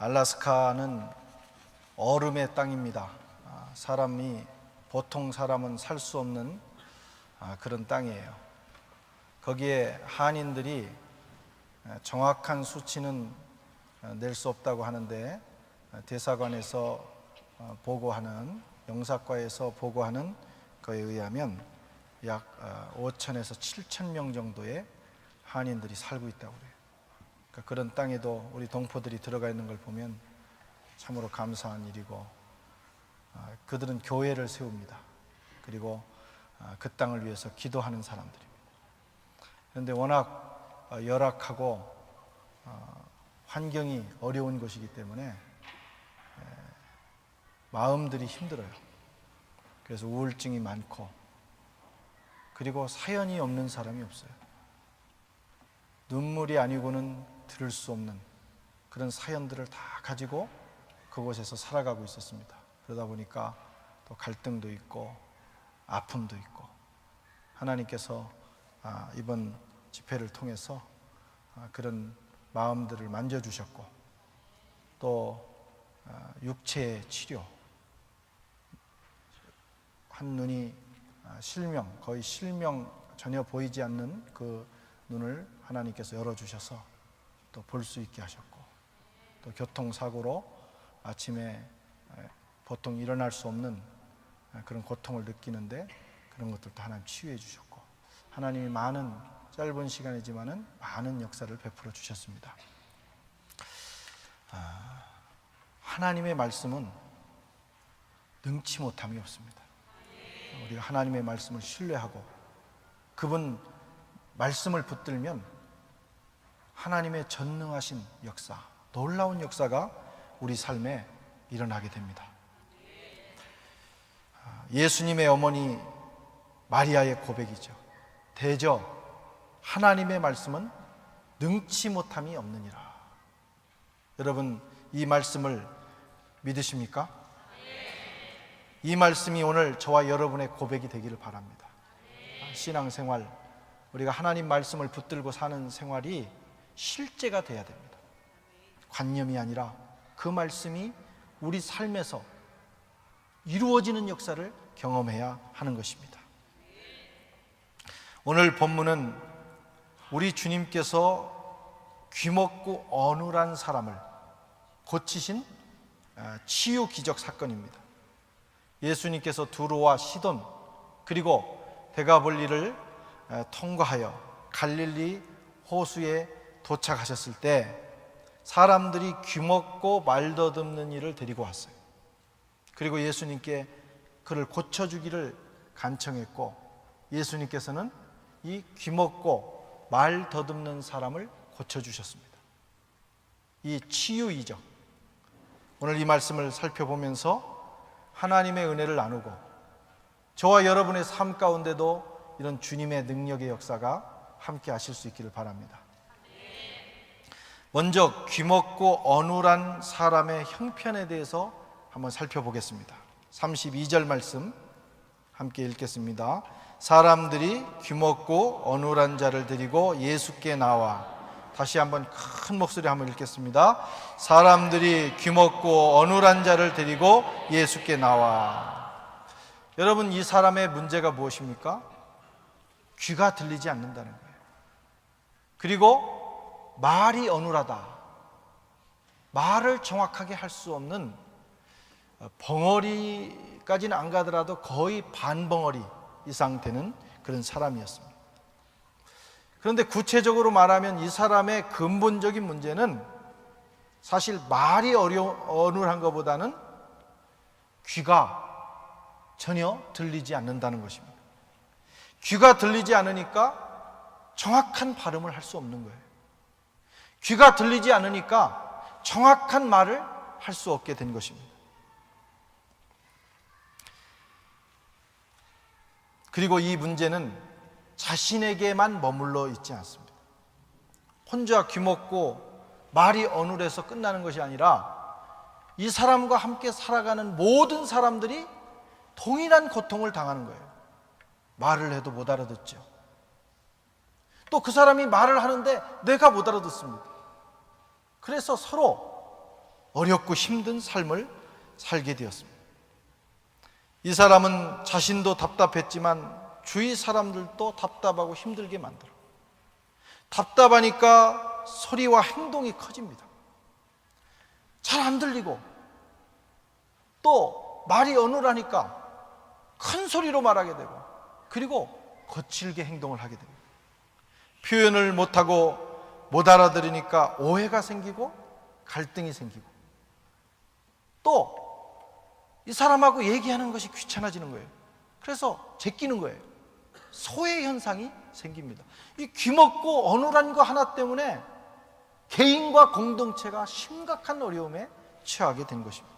알래스카는 얼음의 땅입니다. 보통 사람은 살 수 없는 그런 땅이에요. 거기에 한인들이 정확한 수치는 낼 수 없다고 하는데, 대사관에서 보고하는, 영사과에서 보고하는 거에 의하면 약 5천에서 7천 명 정도의 한인들이 살고 있다고 그래요. 그러니까 그런 땅에도 우리 동포들이 들어가 있는 걸 보면 참으로 감사한 일이고, 그들은 교회를 세웁니다. 그리고 그 땅을 위해서 기도하는 사람들입니다. 그런데 워낙 열악하고 환경이 어려운 곳이기 때문에 마음들이 힘들어요. 그래서 우울증이 많고, 그리고 사연이 없는 사람이 없어요. 눈물이 아니고는 들을 수 없는 그런 사연들을 다 가지고 그곳에서 살아가고 있었습니다. 그러다 보니까 또 갈등도 있고 아픔도 있고, 하나님께서 이번 집회를 통해서 그런 마음들을 만져주셨고, 또 육체의 치료, 한 눈이 거의 실명, 전혀 보이지 않는 그 눈을 하나님께서 열어주셔서 또 볼 수 있게 하셨고, 또 교통사고로 아침에 보통 일어날 수 없는 그런 고통을 느끼는데 그런 것들도 하나님 치유해 주셨고, 하나님이 짧은 시간이지만은 많은 역사를 베풀어 주셨습니다. 하나님의 말씀은 능치 못함이 없습니다. 우리가 하나님의 말씀을 신뢰하고 그분 말씀을 붙들면 하나님의 전능하신 역사, 놀라운 역사가 우리 삶에 일어나게 됩니다. 예수님의 어머니 마리아의 고백이죠. 대저 하나님의 말씀은 능치 못함이 없느니라. 여러분, 이 말씀을 믿으십니까? 이 말씀이 오늘 저와 여러분의 고백이 되기를 바랍니다. 신앙생활, 우리가 하나님 말씀을 붙들고 사는 생활이 실제가 돼야 됩니다. 관념이 아니라 그 말씀이 우리 삶에서 이루어지는 역사를 경험해야 하는 것입니다. 오늘 본문은 우리 주님께서 귀먹고 어눌한 사람을 고치신 치유 기적 사건입니다. 예수님께서 두로와 시돈 그리고 데가볼리를 통과하여 갈릴리 호수에 도착하셨을 때 사람들이 귀먹고 말더듬는 이를 데리고 왔어요. 그리고 예수님께 그를 고쳐주기를 간청했고, 예수님께서는 이 귀먹고 말 더듬는 사람을 고쳐주셨습니다. 이 치유 이적, 오늘 이 말씀을 살펴보면서 하나님의 은혜를 나누고 저와 여러분의 삶 가운데도 이런 주님의 능력의 역사가 함께 하실 수 있기를 바랍니다. 먼저 귀먹고 어눌한 사람의 형편에 대해서 한번 살펴보겠습니다. 32절 말씀 함께 읽겠습니다. 사람들이 귀먹고 어눌한 자를 데리고 예수께 나와, 다시 한번 큰 목소리 한번 읽겠습니다. 사람들이 귀먹고 어눌한 자를 데리고 예수께 나와. 여러분, 이 사람의 문제가 무엇입니까? 귀가 들리지 않는다는 거예요. 그리고 말이 어눌하다. 말을 정확하게 할 수 없는, 벙어리까지는 안 가더라도 거의 반벙어리 이상 되는 그런 사람이었습니다. 그런데 구체적으로 말하면 이 사람의 근본적인 문제는 사실 말이 어눌한 것보다는 귀가 전혀 들리지 않는다는 것입니다. 귀가 들리지 않으니까 정확한 발음을 할 수 없는 거예요. 귀가 들리지 않으니까 정확한 말을 할 수 없게 된 것입니다. 그리고 이 문제는 자신에게만 머물러 있지 않습니다. 혼자 귀먹고 말이 어눌해서 끝나는 것이 아니라 이 사람과 함께 살아가는 모든 사람들이 동일한 고통을 당하는 거예요. 말을 해도 못 알아듣죠. 또 그 사람이 말을 하는데 내가 못 알아듣습니다. 그래서 서로 어렵고 힘든 삶을 살게 되었습니다. 이 사람은 자신도 답답했지만 주위 사람들도 답답하고 힘들게 만들어. 답답하니까 소리와 행동이 커집니다. 잘 안 들리고 또 말이 어눌하니까 큰 소리로 말하게 되고, 그리고 거칠게 행동을 하게 됩니다. 표현을 못하고 못 알아들으니까 오해가 생기고 갈등이 생기고, 또 이 사람하고 얘기하는 것이 귀찮아지는 거예요. 그래서 제끼는 거예요. 소외 현상이 생깁니다. 이 귀먹고 어눌한 거 하나 때문에 개인과 공동체가 심각한 어려움에 처하게 된 것입니다.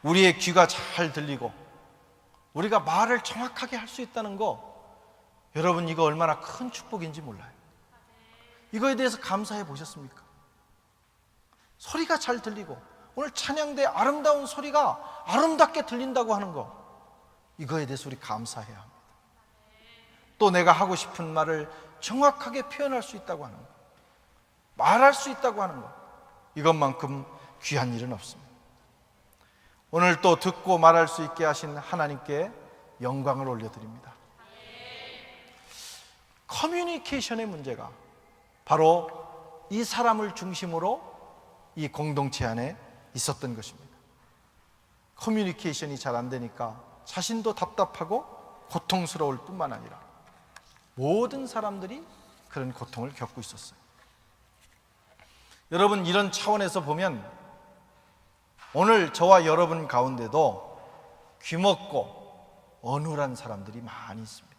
우리의 귀가 잘 들리고 우리가 말을 정확하게 할 수 있다는 거, 여러분 이거 얼마나 큰 축복인지 몰라요. 이거에 대해서 감사해 보셨습니까? 소리가 잘 들리고 오늘 찬양대 아름다운 소리가 아름답게 들린다고 하는 거, 이거에 대해서 우리 감사해야 합니다. 또 내가 하고 싶은 말을 정확하게 표현할 수 있다고 하는 거, 말할 수 있다고 하는 거, 이것만큼 귀한 일은 없습니다. 오늘 또 듣고 말할 수 있게 하신 하나님께 영광을 올려드립니다. 커뮤니케이션의 문제가 바로 이 사람을 중심으로 이 공동체 안에 있었던 것입니다. 커뮤니케이션이 잘 안 되니까 자신도 답답하고 고통스러울 뿐만 아니라 모든 사람들이 그런 고통을 겪고 있었어요. 여러분, 이런 차원에서 보면 오늘 저와 여러분 가운데도 귀먹고 어눌한 사람들이 많이 있습니다.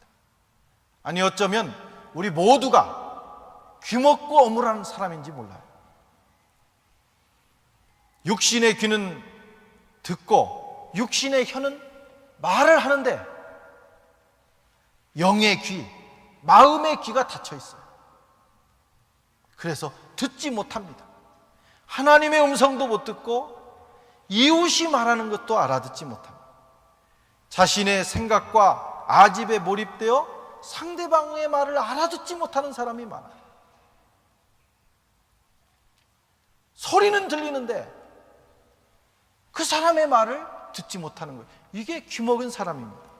아니, 어쩌면 우리 모두가 귀먹고 어눌한 사람인지 몰라요. 육신의 귀는 듣고 육신의 혀는 말을 하는데 영의 귀, 마음의 귀가 닫혀 있어요. 그래서 듣지 못합니다. 하나님의 음성도 못 듣고 이웃이 말하는 것도 알아듣지 못합니다. 자신의 생각과 아집에 몰입되어 상대방의 말을 알아듣지 못하는 사람이 많아요. 소리는 들리는데 그 사람의 말을 듣지 못하는 거예요. 이게 귀먹은 사람입니다.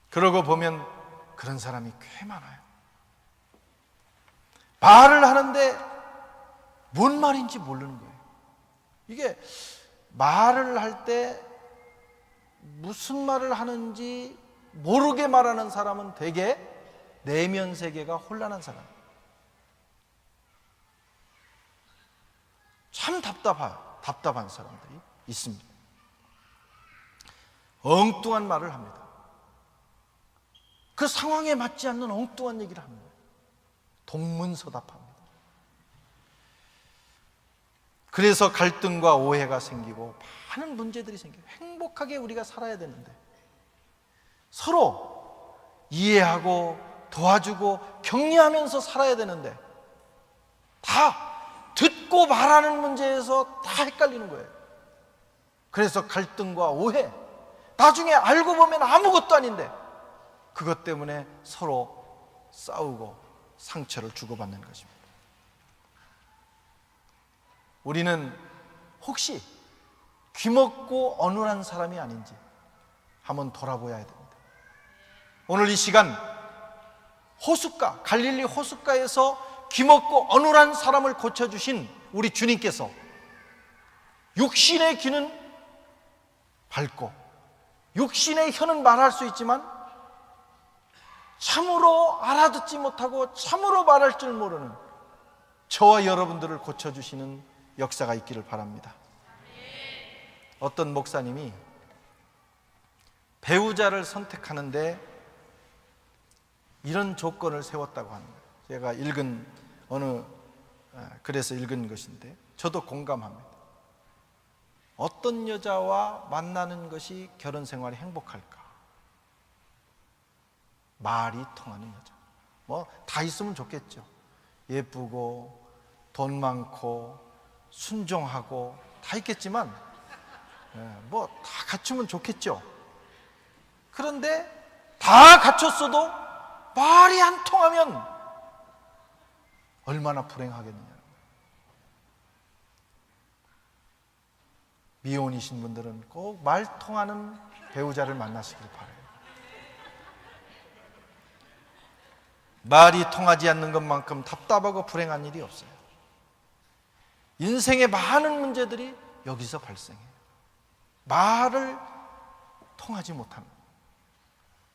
그러고 보면 그런 사람이 꽤 많아요. 말을 하는데 뭔 말인지 모르는 거예요. 이게 말을 할 때 무슨 말을 하는지 모르게 말하는 사람은 되게 내면 세계가 혼란한 사람이에요. 참 답답한 사람들이 있습니다. 엉뚱한 말을 합니다. 그 상황에 맞지 않는 엉뚱한 얘기를 합니다. 동문서답합니다. 그래서 갈등과 오해가 생기고 많은 문제들이 생겨요. 행복하게 우리가 살아야 되는데 서로 이해하고 도와주고 격려하면서 살아야 되는데 다 듣고 말하는 문제에서 다 헷갈리는 거예요. 그래서 갈등과 오해, 나중에 알고 보면 아무것도 아닌데 그것 때문에 서로 싸우고 상처를 주고받는 것입니다. 우리는 혹시 귀먹고 어눌한 사람이 아닌지 한번 돌아보아야 됩니다. 오늘 이 시간 호숫가, 갈릴리 호숫가에서 귀먹고 어눌한 사람을 고쳐주신 우리 주님께서 육신의 귀는 밝고 육신의 혀는 말할 수 있지만 참으로 알아듣지 못하고 참으로 말할 줄 모르는 저와 여러분들을 고쳐주시는 역사가 있기를 바랍니다. 어떤 목사님이 배우자를 선택하는데 이런 조건을 세웠다고 하는 거예요. 제가 읽은 어느 글에서 읽은 것인데 저도 공감합니다. 어떤 여자와 만나는 것이 결혼 생활이 행복할까? 말이 통하는 여자. 뭐 다 있으면 좋겠죠. 예쁘고 돈 많고 순종하고 다 있겠지만 뭐 다 갖추면 좋겠죠. 그런데 다 갖췄어도 말이 안 통하면 얼마나 불행하겠느냐. 미혼이신 분들은 꼭 말 통하는 배우자를 만나시길 바라요. 말이 통하지 않는 것만큼 답답하고 불행한 일이 없어요. 인생의 많은 문제들이 여기서 발생해요. 말을 통하지 못하는,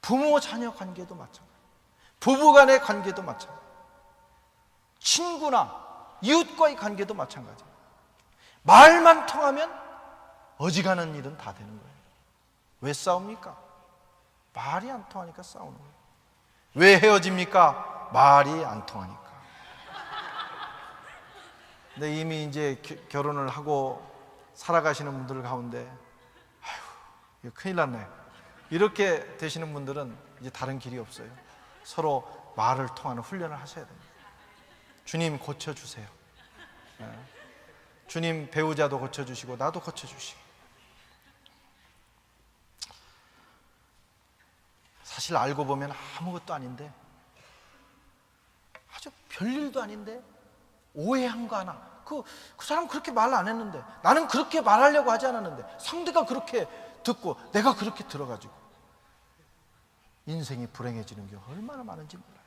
부모 자녀 관계도 마찬가지, 부부 간의 관계도 마찬가지, 친구나 이웃과의 관계도 마찬가지. 말만 통하면 어지간한 일은 다 되는 거예요. 왜 싸웁니까? 말이 안 통하니까 싸우는 거예요. 왜 헤어집니까? 말이 안 통하니까. 근데 이미 이제 결혼을 하고 살아가시는 분들 가운데 아휴, 이거 큰일 났네, 이렇게 되시는 분들은 이제 다른 길이 없어요. 서로 말을 통하는 훈련을 하셔야 됩니다. 주님 고쳐주세요. 주님 배우자도 고쳐주시고 나도 고쳐주시고. 사실 알고 보면 아무것도 아닌데, 아주 별일도 아닌데 오해한 거 하나, 그 사람 그렇게 말 안 했는데, 나는 그렇게 말하려고 하지 않았는데 상대가 그렇게 듣고 내가 그렇게 들어가지고 인생이 불행해지는 게 얼마나 많은지 몰라요.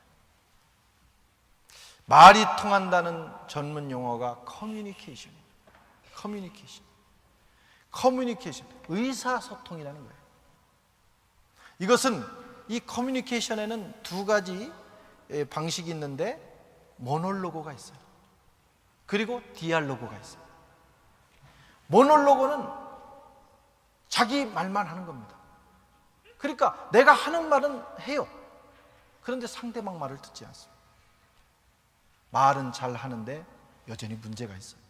말이 통한다는 전문 용어가 커뮤니케이션입니다. 커뮤니케이션, 의사소통이라는 거예요. 이것은, 이 커뮤니케이션에는 두 가지 방식이 있는데, 모놀로고가 있어요. 그리고 디알로고가 있어요. 모놀로고는 자기 말만 하는 겁니다. 그러니까 내가 하는 말은 해요. 그런데 상대방 말을 듣지 않습니다. 말은 잘 하는데 여전히 문제가 있어요.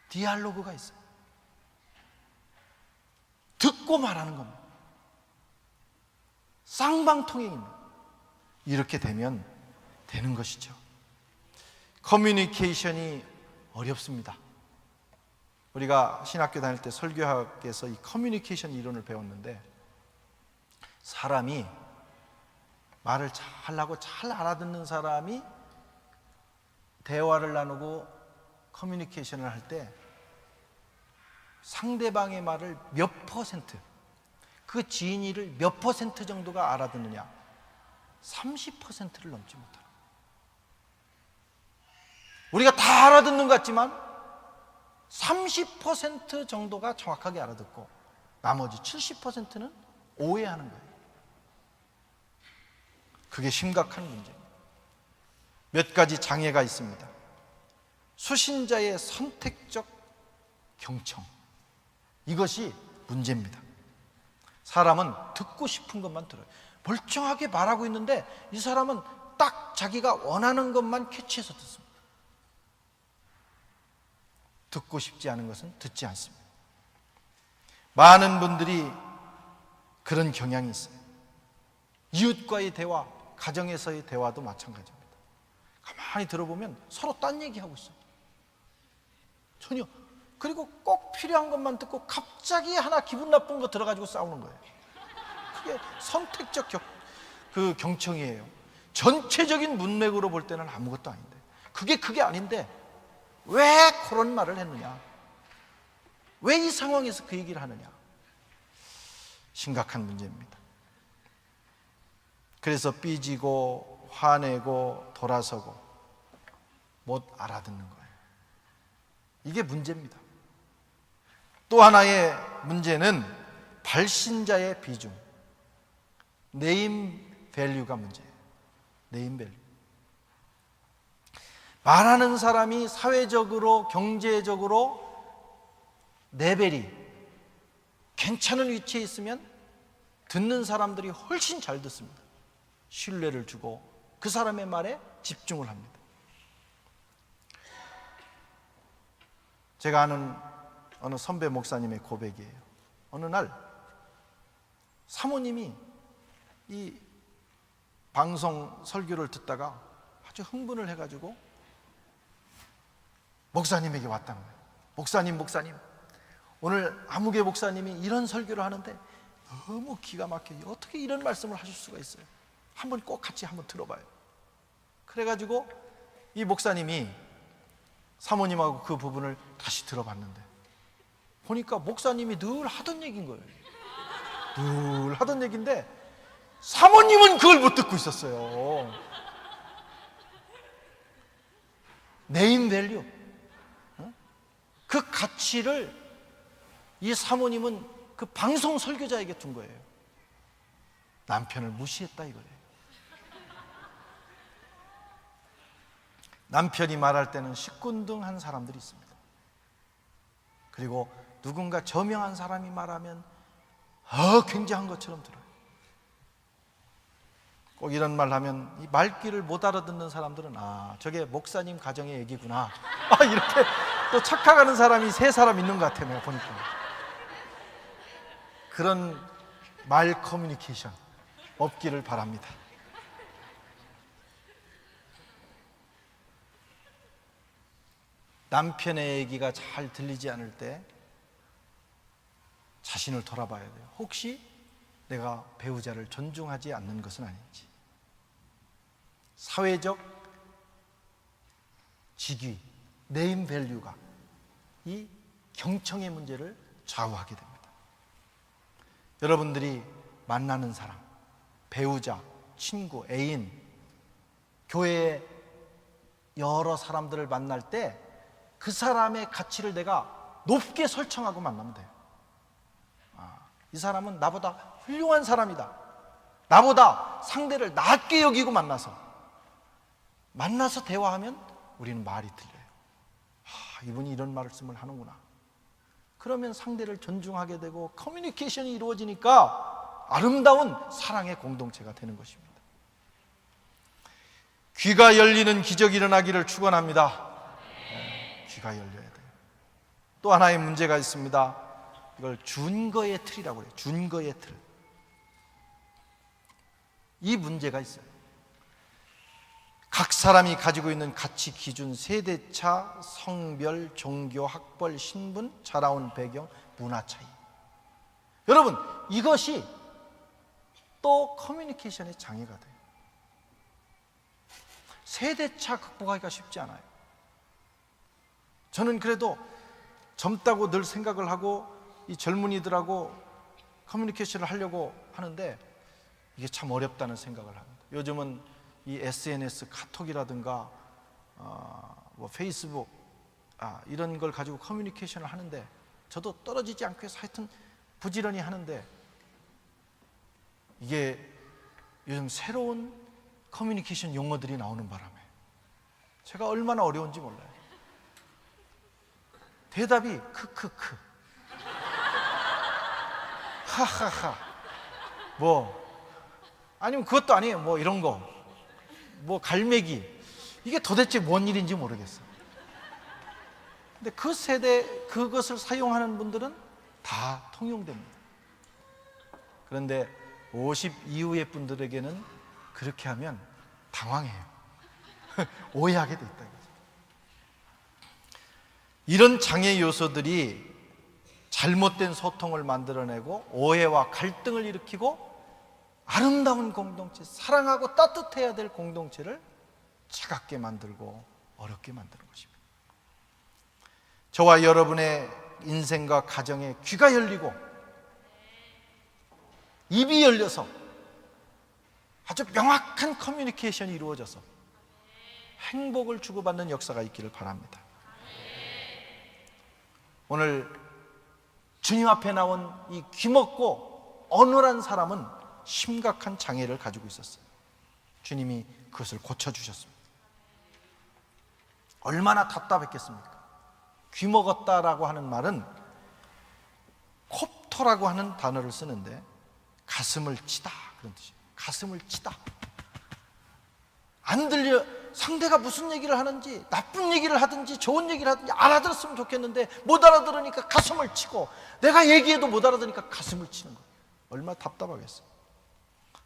디알로그가 있어요. 듣고 말하는 겁니다. 쌍방통행입니다. 이렇게 되면 되는 것이죠. 커뮤니케이션이 어렵습니다. 우리가 신학교 다닐 때 설교학에서 이 커뮤니케이션 이론을 배웠는데, 사람이 말을 잘하고 잘 알아듣는 사람이 대화를 나누고 커뮤니케이션을 할 때 상대방의 말을 몇 퍼센트, 그 진위를 몇 퍼센트 정도가 알아듣느냐, 30%를 넘지 못하는, 우리가 다 알아듣는 것 같지만 30% 정도가 정확하게 알아듣고 나머지 70%는 오해하는 거예요. 그게 심각한 문제입니다. 몇 가지 장애가 있습니다. 수신자의 선택적 경청, 이것이 문제입니다. 사람은 듣고 싶은 것만 들어요. 멀쩡하게 말하고 있는데 이 사람은 딱 자기가 원하는 것만 캐치해서 듣습니다. 듣고 싶지 않은 것은 듣지 않습니다. 많은 분들이 그런 경향이 있어요. 이웃과의 대화, 가정에서의 대화도 마찬가지입니다. 가만히 들어보면 서로 딴 얘기하고 있어요. 전혀. 그리고 꼭 필요한 것만 듣고 갑자기 하나 기분 나쁜 거 들어가지고 싸우는 거예요. 그게 선택적 경청이에요. 전체적인 문맥으로 볼 때는 아무것도 아닌데, 그게 아닌데 왜 그런 말을 했느냐, 왜 이 상황에서 그 얘기를 하느냐, 심각한 문제입니다. 그래서 삐지고 화내고 돌아서고 못 알아듣는 거예요. 이게 문제입니다. 또 하나의 문제는 발신자의 비중, 네임 밸류가 문제예요. 네임 밸류. 말하는 사람이 사회적으로, 경제적으로 레벨이 괜찮은 위치에 있으면 듣는 사람들이 훨씬 잘 듣습니다. 신뢰를 주고 그 사람의 말에 집중을 합니다. 제가 아는 어느 선배 목사님의 고백이에요. 어느 날 사모님이 이 방송 설교를 듣다가 아주 흥분을 해가지고 목사님에게 왔다는 거예요. 목사님, 오늘 아무개 목사님이 이런 설교를 하는데 너무 기가 막혀요. 어떻게 이런 말씀을 하실 수가 있어요? 한번 꼭 같이 한번 들어봐요. 그래가지고 이 목사님이 사모님하고 그 부분을 다시 들어봤는데 보니까 목사님이 늘 하던 얘기인 거예요. 늘 하던 얘기인데 사모님은 그걸 못 듣고 있었어요. 네임 밸류, 그 가치를 이 사모님은 그 방송 설교자에게 둔 거예요. 남편을 무시했다 이거예요. 남편이 말할 때는 시큰둥한 사람들이 있습니다. 그리고 누군가 저명한 사람이 말하면 굉장한 것처럼 들어요. 꼭 이런 말 하면 이 말귀를 못 알아듣는 사람들은 저게 목사님 가정의 얘기구나 이렇게 또 착각하는 사람이 3사람 있는 것 같아요. 내가 보니까 그런 말 커뮤니케이션 없기를 바랍니다. 남편의 얘기가 잘 들리지 않을 때 자신을 돌아봐야 돼요. 혹시 내가 배우자를 존중하지 않는 것은 아닌지. 사회적 직위, 네임 밸류가 이 경청의 문제를 좌우하게 됩니다. 여러분들이 만나는 사람, 배우자, 친구, 애인, 교회에 여러 사람들을 만날 때 그 사람의 가치를 내가 높게 설정하고 만나면 돼요. 이 사람은 나보다 훌륭한 사람이다. 나보다 상대를 낮게 여기고 만나서 대화하면 우리는 말이 틀려요. 이분이 이런 말씀을 하는구나. 그러면 상대를 존중하게 되고 커뮤니케이션이 이루어지니까 아름다운 사랑의 공동체가 되는 것입니다. 귀가 열리는 기적이 일어나기를 축원합니다. 귀가 열려야 돼요. 또 하나의 문제가 있습니다. 이걸 준거의 틀이라고 해요. 준거의 틀. 이 문제가 있어요. 각 사람이 가지고 있는 가치 기준, 세대차, 성별, 종교, 학벌, 신분, 자라온 배경, 문화 차이. 여러분, 이것이 또 커뮤니케이션의 장애가 돼요. 세대차 극복하기가 쉽지 않아요. 저는 그래도 젊다고 늘 생각을 하고 이 젊은이들하고 커뮤니케이션을 하려고 하는데 이게 참 어렵다는 생각을 합니다. 요즘은 이 SNS, 카톡이라든가 뭐 페이스북 이런 걸 가지고 커뮤니케이션을 하는데 저도 떨어지지 않고 해서 하여튼 부지런히 하는데 이게 요즘 새로운 커뮤니케이션 용어들이 나오는 바람에 제가 얼마나 어려운지 몰라요. 대답이 크크크, 하하하, 아니면 그것도 아니에요. 이런 거, 갈매기, 이게 도대체 뭔 일인지 모르겠어요. 근데 그 세대 그것을 사용하는 분들은 다 통용됩니다. 그런데 50 이후의 분들에게는 그렇게 하면 당황해요. 오해하게 돼 있다 이거죠. 이런 장애 요소들이 잘못된 소통을 만들어내고 오해와 갈등을 일으키고 아름다운 공동체, 사랑하고 따뜻해야 될 공동체를 차갑게 만들고 어렵게 만드는 것입니다. 저와 여러분의 인생과 가정에 귀가 열리고 입이 열려서 아주 명확한 커뮤니케이션이 이루어져서 행복을 주고받는 역사가 있기를 바랍니다. 오늘 주님 앞에 나온 이 귀먹고 어눌한 사람은 심각한 장애를 가지고 있었어요. 주님이 그것을 고쳐주셨습니다. 얼마나 답답했겠습니까? 귀먹었다라고 하는 말은 콥토라고 하는 단어를 쓰는데 가슴을 치다 그런 뜻이에요. 가슴을 치다. 안 들려, 상대가 무슨 얘기를 하는지, 나쁜 얘기를 하든지 좋은 얘기를 하든지 알아들었으면 좋겠는데 못 알아들으니까 가슴을 치고, 내가 얘기해도 못 알아들으니까 가슴을 치는 거예요. 얼마나 답답하겠어요.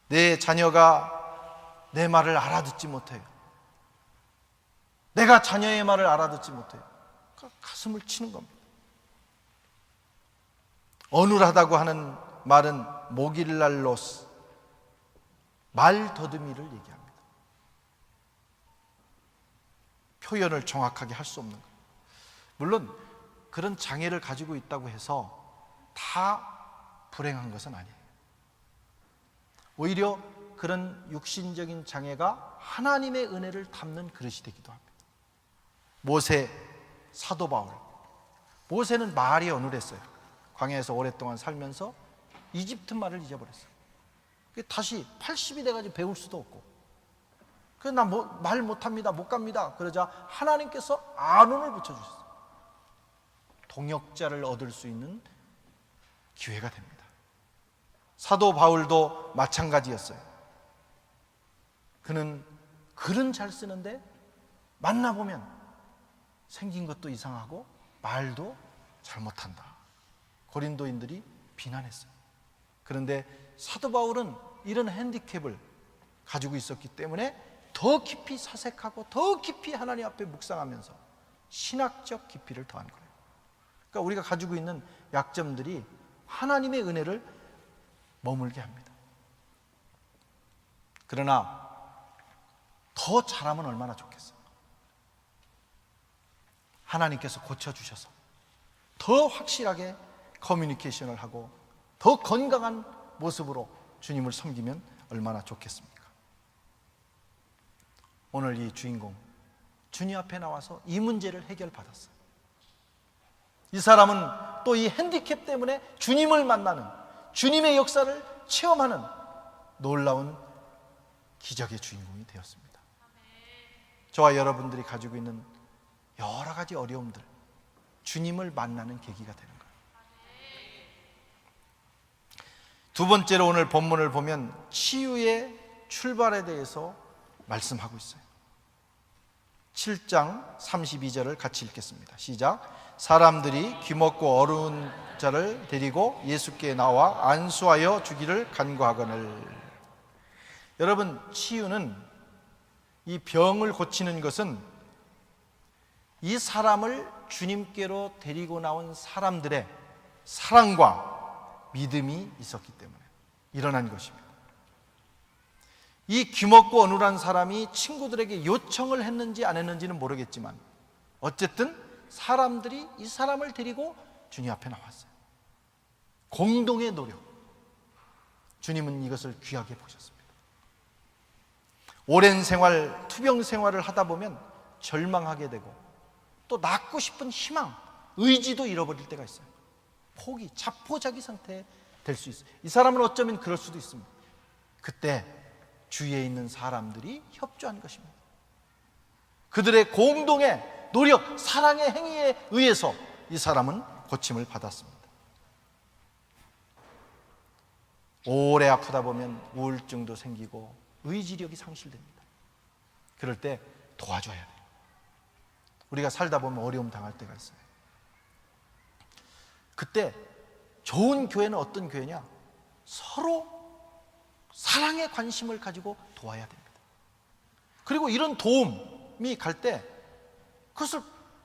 내 자녀가 내 말을 알아듣지 못해요. 내가 자녀의 말을 알아듣지 못해요. 그러니까 가슴을 치는 겁니다. 어눌하다고 하는 말은 모길랄로스, 말 더듬이를 얘기합니다. 표현을 정확하게 할 수 없는 거예요. 물론 그런 장애를 가지고 있다고 해서 다 불행한 것은 아니에요. 오히려 그런 육신적인 장애가 하나님의 은혜를 담는 그릇이 되기도 합니다. 모세, 사도 바울. 모세는 말이 어눌했어요. 광야에서 오랫동안 살면서 이집트 말을 잊어버렸어요. 다시 80이 돼가지고 배울 수도 없고, 그래서 나 말 못합니다, 못 갑니다. 그러자 하나님께서 아론을 붙여주셨어요. 동역자를 얻을 수 있는 기회가 됩니다. 사도 바울도 마찬가지였어요. 그는 글은 잘 쓰는데 만나보면 생긴 것도 이상하고 말도 잘못한다. 고린도인들이 비난했어요. 그런데 사도 바울은 이런 핸디캡을 가지고 있었기 때문에 더 깊이 사색하고 더 깊이 하나님 앞에 묵상하면서 신학적 깊이를 더한 거예요. 그러니까 우리가 가지고 있는 약점들이 하나님의 은혜를 머물게 합니다. 그러나 더 잘하면 얼마나 좋겠어요. 하나님께서 고쳐주셔서 더 확실하게 커뮤니케이션을 하고 더 건강한 모습으로 주님을 섬기면 얼마나 좋겠습니까? 오늘 이 주인공 주님 앞에 나와서 이 문제를 해결받았어요. 이 사람은 또 이 핸디캡 때문에 주님을 만나는, 주님의 역사를 체험하는 놀라운 기적의 주인공이 되었습니다. 저와 여러분들이 가지고 있는 여러 가지 어려움들, 주님을 만나는 계기가 되는 거예요. 두 번째로 오늘 본문을 보면 치유의 출발에 대해서 말씀하고 있어요. 7장 32절을 같이 읽겠습니다. 시작. 사람들이 귀먹고 어려운 자를 데리고 예수께 나와 안수하여 주기를 간구하거늘. 여러분, 치유는, 이 병을 고치는 것은 이 사람을 주님께로 데리고 나온 사람들의 사랑과 믿음이 있었기 때문에 일어난 것입니다. 이 귀먹고 어눌한 사람이 친구들에게 요청을 했는지 안 했는지는 모르겠지만 어쨌든 사람들이 이 사람을 데리고 주님 앞에 나왔어요. 공동의 노력. 주님은 이것을 귀하게 보셨습니다. 오랜 생활, 투병 생활을 하다 보면 절망하게 되고 또 낫고 싶은 희망, 의지도 잃어버릴 때가 있어요. 포기, 자포자기 상태에 될 수 있어요. 이 사람은 어쩌면 그럴 수도 있습니다. 그때 주위에 있는 사람들이 협조한 것입니다. 그들의 공동의 노력, 사랑의 행위에 의해서 이 사람은 고침을 받았습니다. 오래 아프다 보면 우울증도 생기고 의지력이 상실됩니다. 그럴 때 도와줘야 돼요. 우리가 살다 보면 어려움 당할 때가 있어요. 그때 좋은 교회는 어떤 교회냐? 서로 사랑의 관심을 가지고 도와야 됩니다. 그리고 이런 도움이 갈 때 그것을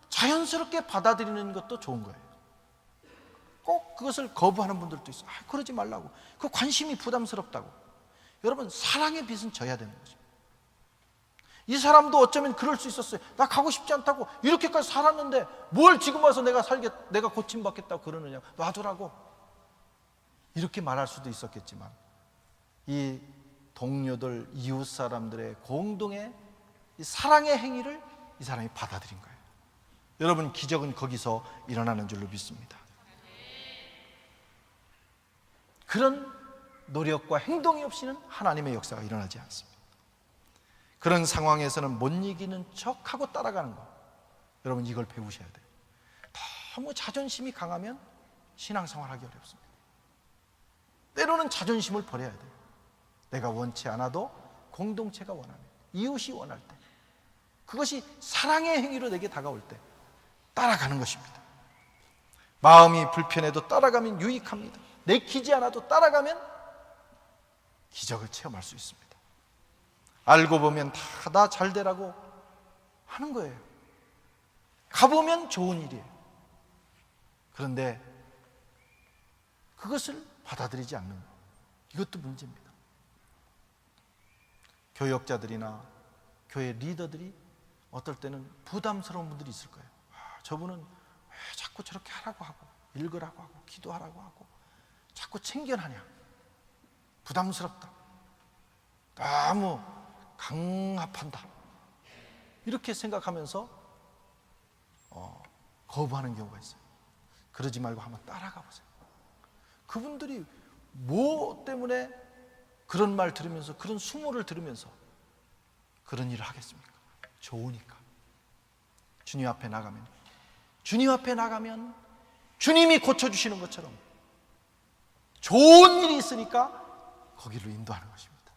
자연스럽게 받아들이는 것도 좋은 거예요. 꼭 그것을 거부하는 분들도 있어요. 그러지 말라고. 그 관심이 부담스럽다고. 여러분, 사랑의 빚은 져야 되는 거죠. 이 사람도 어쩌면 그럴 수 있었어요. 나 가고 싶지 않다고 이렇게까지 살았는데 뭘 지금 와서 내가 고침받겠다고 그러느냐. 놔두라고. 이렇게 말할 수도 있었겠지만 이 동료들, 이웃 사람들의 공동의 이 사랑의 행위를 이 사람이 받아들인 거예요. 여러분, 기적은 거기서 일어나는 줄로 믿습니다. 그런 노력과 행동이 없이는 하나님의 역사가 일어나지 않습니다. 그런 상황에서는 못 이기는 척하고 따라가는 거, 여러분 이걸 배우셔야 돼요. 너무 자존심이 강하면 신앙생활하기 어렵습니다. 때로는 자존심을 버려야 돼요. 내가 원치 않아도 공동체가 원하면, 이웃이 원할 때, 그것이 사랑의 행위로 내게 다가올 때 따라가는 것입니다. 마음이 불편해도 따라가면 유익합니다. 내키지 않아도 따라가면 기적을 체험할 수 있습니다. 알고 보면 다 잘 되라고 하는 거예요. 가보면 좋은 일이에요. 그런데 그것을 받아들이지 않는 것, 이것도 문제입니다. 교역자들이나 교회 리더들이 어떨 때는 부담스러운 분들이 있을 거예요. 저분은 왜 자꾸 자꾸 저렇게 하라고 하고 읽으라고 하고 기도하라고 하고 자꾸 챙겨나냐? 부담스럽다. 너무 강압한다. 이렇게 생각하면서 거부하는 경우가 있어요. 그러지 말고 한번 따라가 보세요. 그분들이 뭐 때문에 그런 말 들으면서, 그런 수모를 들으면서 그런 일을 하겠습니까? 좋으니까. 주님 앞에 나가면 주님이 고쳐주시는 것처럼 좋은 일이 있으니까 거기로 인도하는 것입니다.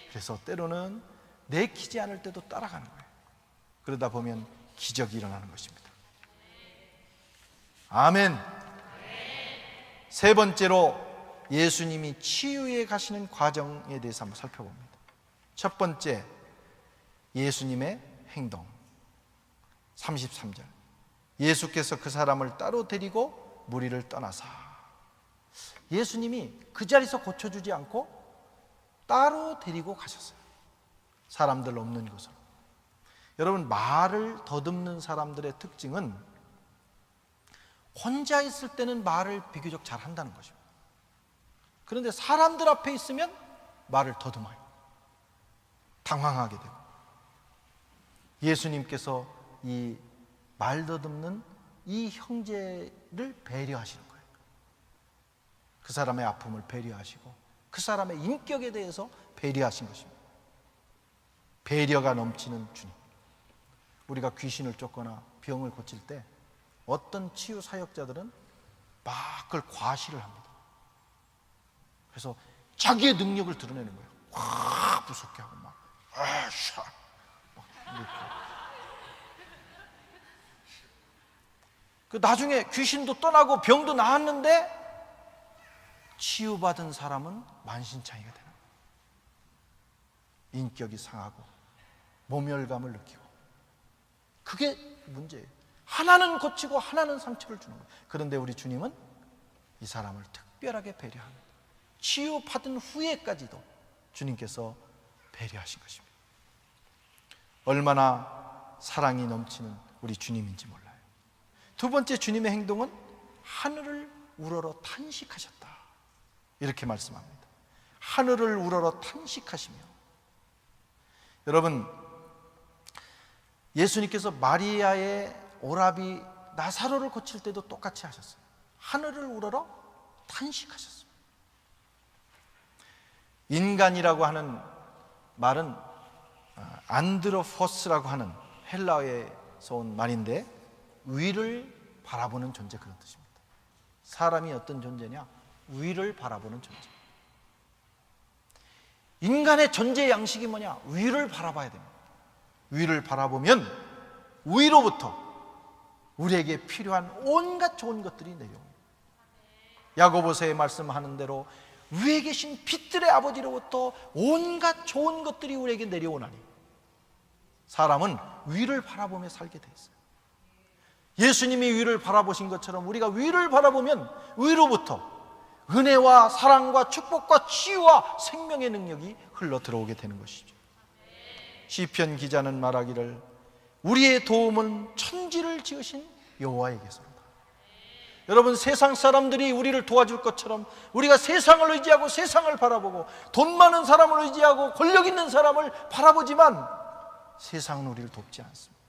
그래서 때로는 내키지 않을 때도 따라가는 거예요. 그러다 보면 기적이 일어나는 것입니다. 아멘. 세 번째로 예수님이 치유에 가시는 과정에 대해서 한번 살펴봅니다. 첫 번째, 예수님의 행동. 33절. 예수께서 그 사람을 따로 데리고 무리를 떠나사. 예수님이 그 자리에서 고쳐주지 않고 따로 데리고 가셨어요. 사람들 없는 곳으로. 여러분, 말을 더듬는 사람들의 특징은 혼자 있을 때는 말을 비교적 잘 한다는 것입니다. 그런데 사람들 앞에 있으면 말을 더듬어요. 당황하게 되고. 예수님께서 이 말 더듬는 이 형제를 배려하시는 거예요. 그 사람의 아픔을 배려하시고 그 사람의 인격에 대해서 배려하신 것입니다. 배려가 넘치는 주님. 우리가 귀신을 쫓거나 병을 고칠 때 어떤 치유 사역자들은 막 그걸 과시를 합니다. 그래서 자기의 능력을 드러내는 거예요. 확 무섭게 하고 막 이렇게. 그 나중에 귀신도 떠나고 병도 나았는데 치유받은 사람은 만신창이가 되는 거예요. 인격이 상하고 모멸감을 느끼고. 그게 문제예요. 하나는 고치고 하나는 상처를 주는 거예요. 그런데 우리 주님은 이 사람을 특별하게 배려합니다. 치유받은 후에까지도 주님께서 배려하신 것입니다. 얼마나 사랑이 넘치는 우리 주님인지 몰라요. 두 번째, 주님의 행동은 하늘을 우러러 탄식하셨다, 이렇게 말씀합니다. 하늘을 우러러 탄식하시며. 여러분, 예수님께서 마리아의 오라비 나사로를 고칠 때도 똑같이 하셨어요. 하늘을 우러러 탄식하셨어요. 인간이라고 하는 말은 안드로포스라고 하는 헬라어에서 온 말인데 위를 바라보는 존재, 그런 뜻입니다. 사람이 어떤 존재냐? 위를 바라보는 존재. 인간의 존재 양식이 뭐냐? 위를 바라봐야 됩니다. 위를 바라보면 위로부터 우리에게 필요한 온갖 좋은 것들이 내려옵니다. 야고보서에 말씀하는 대로 위에 계신 빛들의 아버지로부터 온갖 좋은 것들이 우리에게 내려오나니 사람은 위를 바라보며 살게 돼 있어요. 예수님이 위를 바라보신 것처럼 우리가 위를 바라보면 위로부터 은혜와 사랑과 축복과 치유와 생명의 능력이 흘러 들어오게 되는 것이죠. 시편 기자는 말하기를 우리의 도움은 천지를 지으신 여호와에게서로다. 여러분, 세상 사람들이 우리를 도와줄 것처럼 우리가 세상을 의지하고 세상을 바라보고 돈 많은 사람을 의지하고 권력 있는 사람을 바라보지만 세상은 우리를 돕지 않습니다.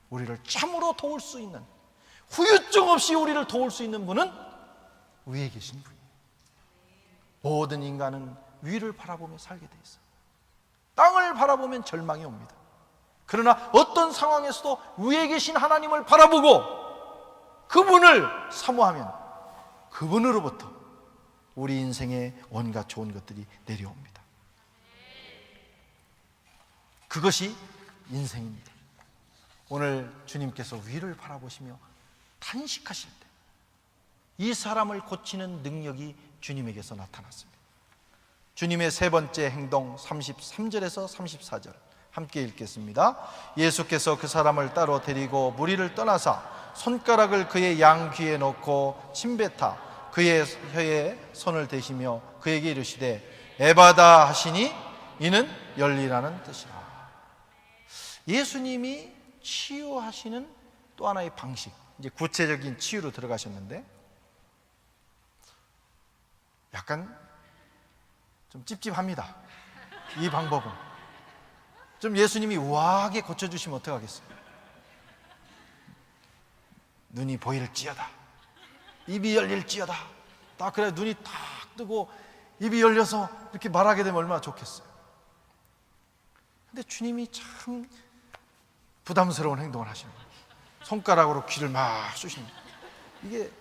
우리를 참으로 도울 수 있는, 후유증 없이 우리를 도울 수 있는 분은 위에 계신 분이에요. 모든 인간은 위를 바라보며 살게 돼 있어요. 땅을 바라보면 절망이 옵니다. 그러나 어떤 상황에서도 위에 계신 하나님을 바라보고 그분을 사모하면 그분으로부터 우리 인생에 온갖 좋은 것들이 내려옵니다. 그것이 인생입니다. 오늘 주님께서 위를 바라보시며 탄식하실 때 이 사람을 고치는 능력이 주님에게서 나타났습니다. 주님의 세 번째 행동 33절에서 34절 함께 읽겠습니다. 예수께서 그 사람을 따로 데리고 무리를 떠나사 손가락을 그의 양 귀에 놓고 침뱉어 그의 혀에 손을 대시며 그에게 이르시되 에바다 하시니 이는 열리라는 뜻이라. 예수님이 치유하시는 또 하나의 방식, 이제 구체적인 치유로 들어가셨는데 약간 좀 찝찝합니다. 이 방법은 좀 예수님이 우아하게 고쳐주시면 어떡하겠어요? 눈이 보일지어다, 입이 열릴지어다. 딱 그래 눈이 탁 뜨고 입이 열려서 이렇게 말하게 되면 얼마나 좋겠어요. 근데 주님이 참 부담스러운 행동을 하시는 거예요. 손가락으로 귀를 막 쑤시는 거예요. 이게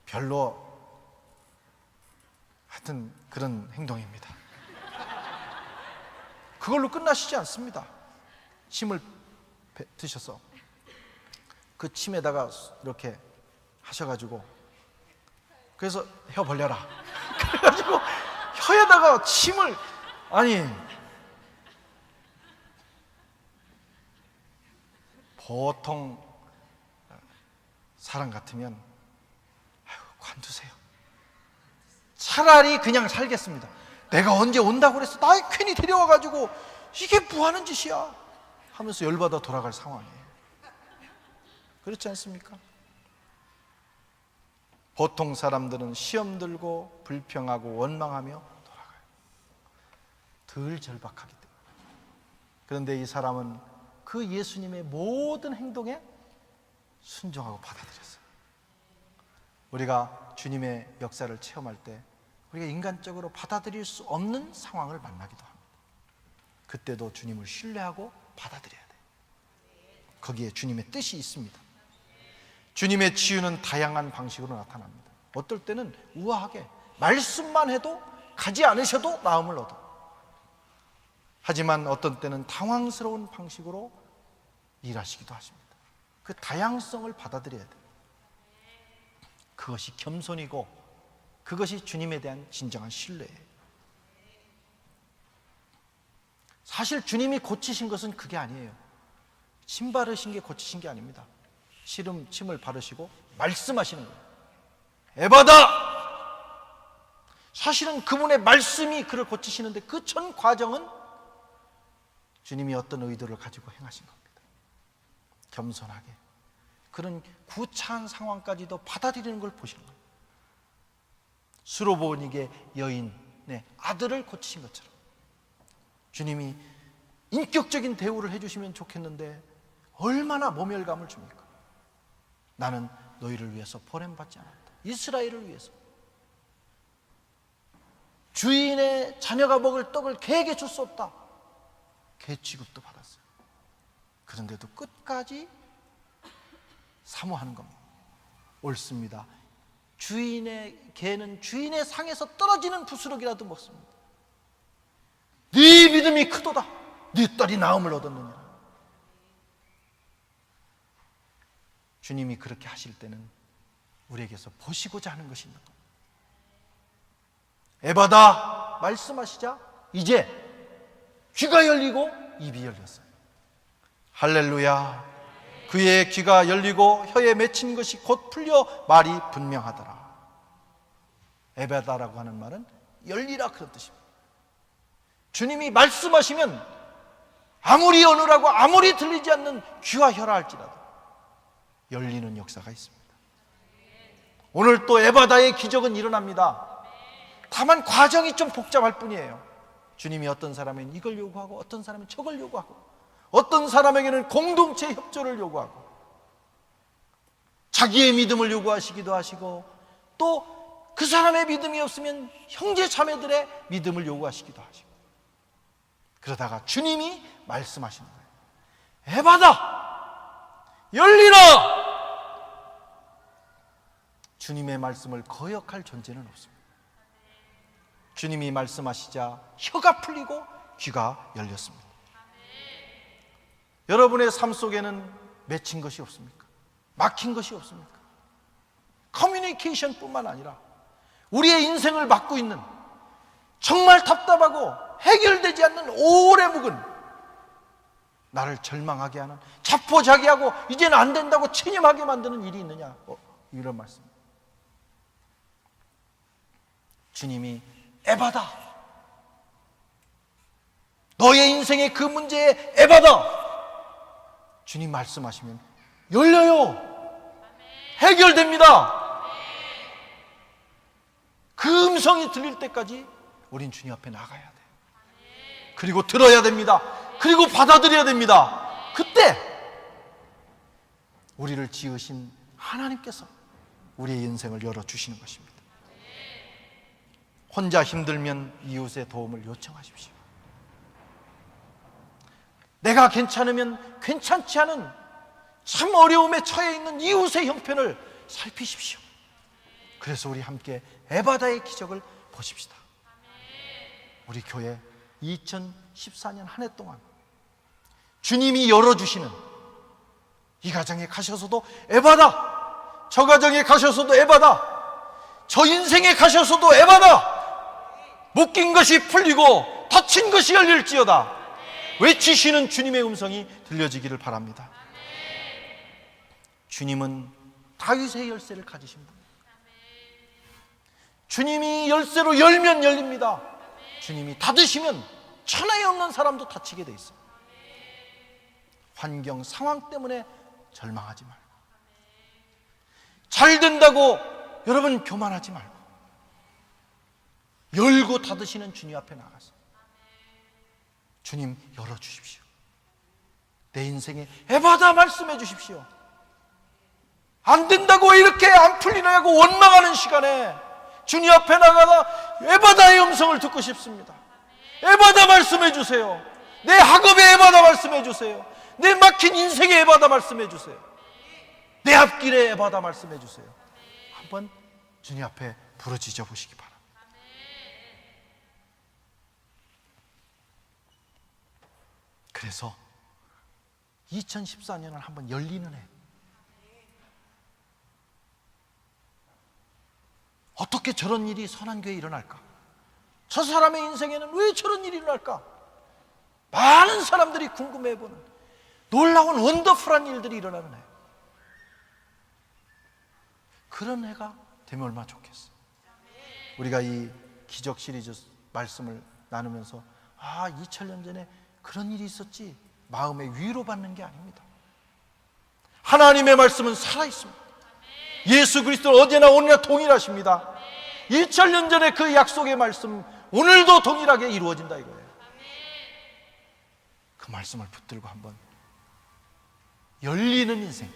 별로 하여튼 그런 행동입니다. 그걸로 끝나시지 않습니다. 침을 드셔서 그 침에다가 이렇게 하셔가지고, 그래서 혀 벌려라 그래가지고 혀에다가 침을, 아니 보통 사람 같으면 아유, 관두세요. 차라리 그냥 살겠습니다. 내가 언제 온다고 그랬어? 나 괜히 데려와가지고 이게 뭐하는 짓이야 하면서 열받아 돌아갈 상황이에요. 그렇지 않습니까? 보통 사람들은 시험 들고 불평하고 원망하며 돌아가요. 덜 절박하기 때문에. 그런데 이 사람은 그 예수님의 모든 행동에 순종하고 받아들였어요. 우리가 주님의 역사를 체험할 때 우리가 인간적으로 받아들일 수 없는 상황을 만나기도 합니다. 그때도 주님을 신뢰하고 받아들여야 돼요. 거기에 주님의 뜻이 있습니다. 주님의 치유는 다양한 방식으로 나타납니다. 어떨 때는 우아하게 말씀만 해도 가지 않으셔도 나음을 얻어. 하지만 어떤 때는 당황스러운 방식으로 일하시기도 하십니다. 그 다양성을 받아들여야 돼요. 그것이 겸손이고 그것이 주님에 대한 진정한 신뢰예요. 사실 주님이 고치신 것은 그게 아니에요. 침 바르신 게 고치신 게 아닙니다. 침을 바르시고 말씀하시는 거예요. 에바다! 사실은 그분의 말씀이 그를 고치시는데 그 전 과정은 주님이 어떤 의도를 가지고 행하신 겁니다. 겸손하게 그런 구차한 상황까지도 받아들이는 걸 보시는 거예요. 수로보니게 여인의 아들을 고치신 것처럼 주님이 인격적인 대우를 해주시면 좋겠는데 얼마나 모멸감을 줍니까? 나는 너희를 위해서 보냄받지 않았다. 이스라엘을 위해서. 주인의 자녀가 먹을 떡을 개에게 줄 수 없다. 개 취급도 받았어요. 그런데도 끝까지 사모하는 겁니다. 옳습니다. 주인의 개는 주인의 상에서 떨어지는 부스러기라도 먹습니다. 네 믿음이 크도다. 네 딸이 나음을 얻었느니라. 주님이 그렇게 하실 때는 우리에게서 보시고자 하는 것이 있는 겁니다. 에바다 말씀하시자 이제 귀가 열리고 입이 열렸어요. 할렐루야. 그의 귀가 열리고 혀에 맺힌 것이 곧 풀려 말이 분명하더라. 에바다라고 하는 말은 열리라 그런 뜻입니다. 주님이 말씀하시면 아무리 어느라고 아무리 들리지 않는 귀와 혀라 할지라도 열리는 역사가 있습니다. 오늘 또 에바다의 기적은 일어납니다. 다만 과정이 좀 복잡할 뿐이에요. 주님이 어떤 사람에게는 이걸 요구하고 어떤 사람은 저걸 요구하고 어떤 사람에게는 공동체 협조를 요구하고 자기의 믿음을 요구하시기도 하시고 또 그 사람의 믿음이 없으면 형제 자매들의 믿음을 요구하시기도 하시고 그러다가 주님이 말씀하시는 거예요. 에바다 열리라. 주님의 말씀을 거역할 존재는 없습니다. 주님이 말씀하시자 혀가 풀리고 귀가 열렸습니다. 여러분의 삶 속에는 맺힌 것이 없습니까? 막힌 것이 없습니까? 커뮤니케이션 뿐만 아니라 우리의 인생을 막고 있는 정말 답답하고 해결되지 않는 오래 묵은 나를 절망하게 하는 자포자기하고 이제는 안 된다고 체념하게 만드는 일이 있느냐? 이런 말씀. 주님이 에바다. 너의 인생의 그 문제에 에바다. 주님 말씀하시면 열려요. 해결됩니다. 그 음성이 들릴 때까지 우린 주님 앞에 나가야 돼. 그리고 들어야 됩니다. 그리고 받아들여야 됩니다. 그때 우리를 지으신 하나님께서 우리의 인생을 열어주시는 것입니다. 혼자 힘들면 이웃의 도움을 요청하십시오. 내가 괜찮으면 괜찮지 않은 참 어려움에 처해 있는 이웃의 형편을 살피십시오. 그래서 우리 함께 에바다의 기적을 보십시다. 우리 교회 2014년 한 해 동안 주님이 열어주시는, 이 가정에 가셔서도 에바다, 저 가정에 가셔서도 에바다, 저 인생에 가셔서도 에바다, 묶인 것이 풀리고 닫힌 것이 열릴지어다 외치시는 주님의 음성이 들려지기를 바랍니다. 주님은 다윗의 열쇠를 가지신 분. 주님이 열쇠로 열면 열립니다. 주님이 닫으시면 천하에 없는 사람도 닫히게 돼 있어요. 환경, 상황 때문에 절망하지 말고, 잘 된다고 여러분 교만하지 말고, 열고 닫으시는 주님 앞에 나가서 주님 열어주십시오. 내 인생에 에바다 말씀해 주십시오. 안 된다고 이렇게 안 풀리냐고 원망하는 시간에 주님 앞에 나가다 에바다의 음성을 듣고 싶습니다. 에바다 말씀해 주세요. 내 학업에 에바다 말씀해 주세요. 내 막힌 인생에 에바다 말씀해 주세요. 내 앞길에 에바다 말씀해 주세요. 한번 주님 앞에 부르짖어 보시기 바랍니다. 그래서 2014년은 한번 열리는 해. 어떻게 저런 일이 선한 교회에 일어날까? 저 사람의 인생에는 왜 저런 일이 일어날까? 많은 사람들이 궁금해보는 놀라운 원더풀한 일들이 일어나는 해. 그런 해가 되면 얼마나 좋겠어. 우리가 이 기적 시리즈 말씀을 나누면서 2000년 전에 그런 일이 있었지, 마음에 위로받는 게 아닙니다. 하나님의 말씀은 살아있습니다. 예수 그리스도는 어제나 오늘나 동일하십니다. 2000년 전에 그 약속의 말씀 오늘도 동일하게 이루어진다 이거예요. 그 말씀을 붙들고 한번 열리는 인생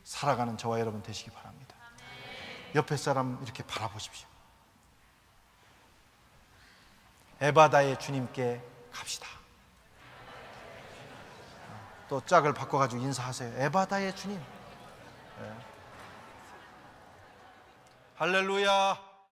살아가는 저와 여러분 되시기 바랍니다. 옆에 사람 이렇게 바라보십시오. 에바다의 주님께 갑시다. 또 짝을 바꿔가지고 인사하세요. 에바다의 주님. 할렐루야.